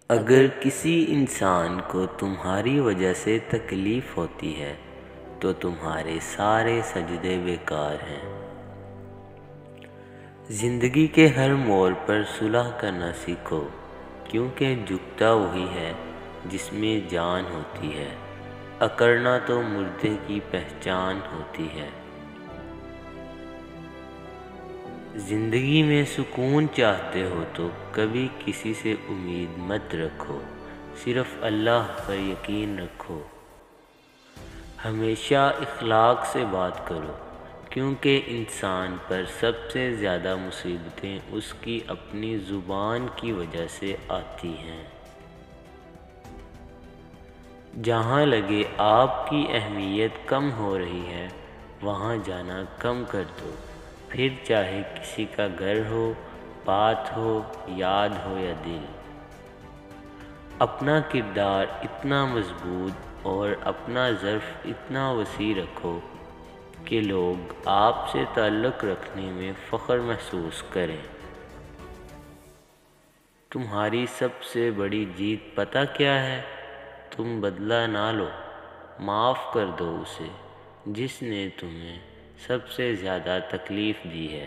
اگر کسی انسان کو تمہاری وجہ سے تکلیف ہوتی ہے تو تمہارے سارے سجدے بیکار ہیں۔ زندگی کے ہر موڑ پر صلح کرنا سیکھو، کیونکہ جھکتا وہی ہے جس میں جان ہوتی ہے، اکڑنا تو مردے کی پہچان ہوتی ہے۔ زندگی میں سکون چاہتے ہو تو کبھی کسی سے امید مت رکھو، صرف اللہ پر یقین رکھو۔ ہمیشہ اخلاق سے بات کرو، کیونکہ انسان پر سب سے زیادہ مصیبتیں اس کی اپنی زبان کی وجہ سے آتی ہیں۔ جہاں لگے آپ کی اہمیت کم ہو رہی ہے وہاں جانا کم کر دو، پھر چاہے کسی کا گھر ہو، بات ہو، یاد ہو یا دل۔ اپنا کردار اتنا مضبوط اور اپنا ظرف اتنا وسیع رکھو کہ لوگ آپ سے تعلق رکھنے میں فخر محسوس کریں۔ تمہاری سب سے بڑی جیت پتہ کیا ہے؟ تم بدلہ نہ لو، معاف کر دو اسے جس نے تمہیں سب سے زیادہ تکلیف دی ہے۔